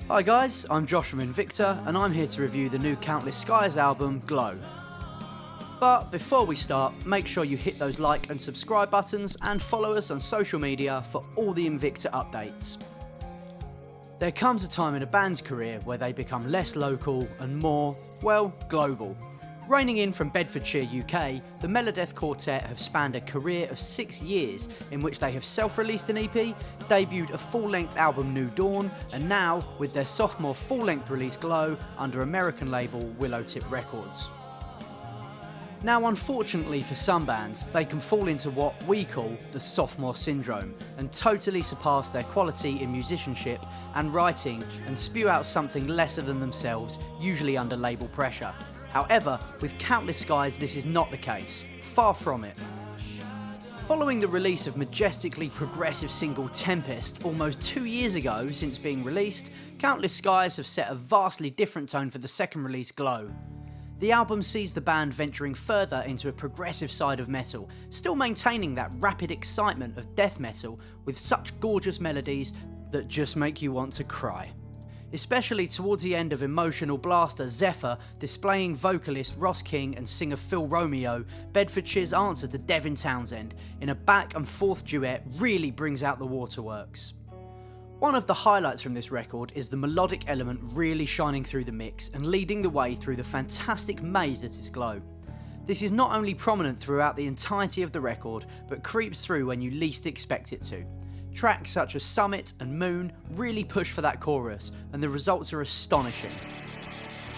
Hi guys, I'm Josh from Invicta and I'm here to review the new Countless Skies album, Glow. But before we start, make sure you hit those like and subscribe buttons and follow us on social media for all the Invicta updates. There comes a time in a band's career where they become less local and more, well, global. Reigning in from Bedfordshire, UK, the Melodeath Quartet have spanned a career of 6 years in which they have self-released an EP, debuted a full-length album New Dawn, and now, with their sophomore full-length release Glow, under American label Willowtip Records. Now, unfortunately for some bands, they can fall into what we call the sophomore syndrome and totally surpass their quality in musicianship and writing and spew out something lesser than themselves, usually under label pressure. However, with Countless Skies this is not the case, far from it. Following the release of majestically progressive single Tempest almost 2 years ago since being released, Countless Skies have set a vastly different tone for the second release Glow. The album sees the band venturing further into a progressive side of metal, still maintaining that rapid excitement of death metal with such gorgeous melodies that just make you want to cry. Especially towards the end of emotional blaster Zephyr, displaying vocalist Ross King and singer Phil Romeo, Bedfordshire's answer to Devin Townsend, in a back and forth duet really brings out the waterworks. One of the highlights from this record is the melodic element really shining through the mix and leading the way through the fantastic maze that is Glow. This is not only prominent throughout the entirety of the record, but creeps through when you least expect it to. Tracks such as Summit and Moon really push for that chorus, and the results are astonishing.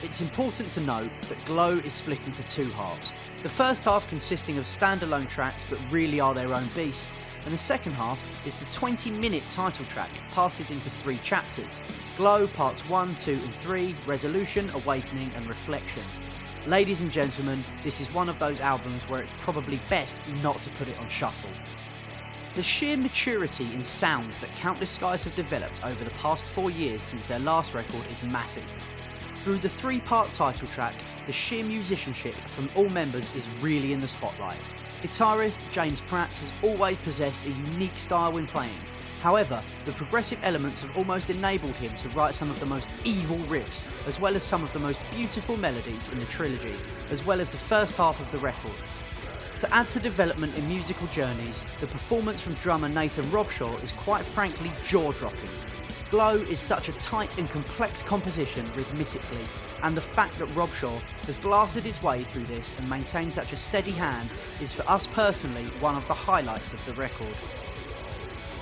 It's important to note that Glow is split into two halves, the first half consisting of standalone tracks that really are their own beast, and the second half is the 20-minute title track parted into 3 chapters, Glow Parts 1, 2 and 3, Resolution, Awakening and Reflection. Ladies and gentlemen, this is one of those albums where it's probably best not to put it on shuffle. The sheer maturity in sound that Countless Skies have developed over the past 4 years since their last record is massive. Through the 3-part title track, the sheer musicianship from all members is really in the spotlight. Guitarist James Pratt has always possessed a unique style when playing. However, the progressive elements have almost enabled him to write some of the most evil riffs, as well as some of the most beautiful melodies in the trilogy, as well as the first half of the record. To add to development in musical journeys, the performance from drummer Nathan Robshaw is quite frankly jaw-dropping. Glow is such a tight and complex composition rhythmically, and the fact that Robshaw has blasted his way through this and maintained such a steady hand is for us personally one of the highlights of the record.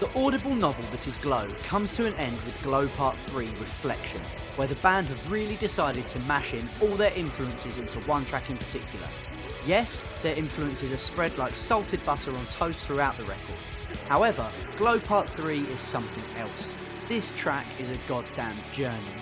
The audible novel that is Glow comes to an end with Glow Part 3 Reflection, where the band have really decided to mash in all their influences into one track in particular. Yes, their influences are spread like salted butter on toast throughout the record. However, Glow Part 3 is something else. This track is a goddamn journey.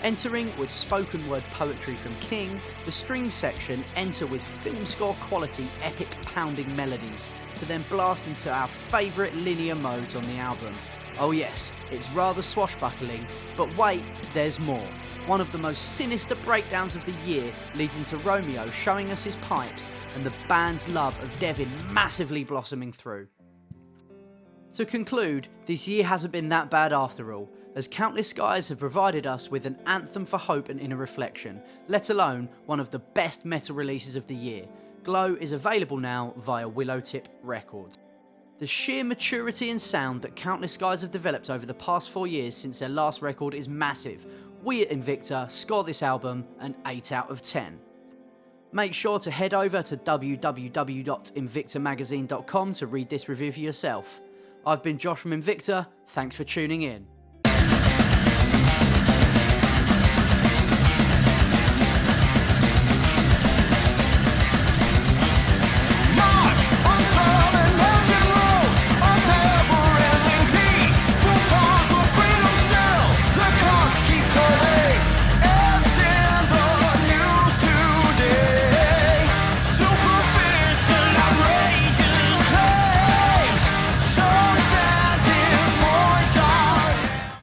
Entering with spoken word poetry from King, the string section enter with film score quality epic pounding melodies, to then blast into our favourite linear modes on the album. Oh yes, it's rather swashbuckling, but wait, there's more. One of the most sinister breakdowns of the year leads into Romeo showing us his pipes and the band's love of Devin massively blossoming through. To conclude, this year hasn't been that bad after all, as Countless Skies have provided us with an anthem for hope and inner reflection, let alone one of the best metal releases of the year. Glow is available now via Willowtip Records. The sheer maturity and sound that Countless Skies have developed over the past 4 years since their last record is massive. We at Invicta score this album an 8 out of 10. Make sure to head over to www.invictamagazine.com to read this review for yourself. I've been Josh from Invicta, thanks for tuning in.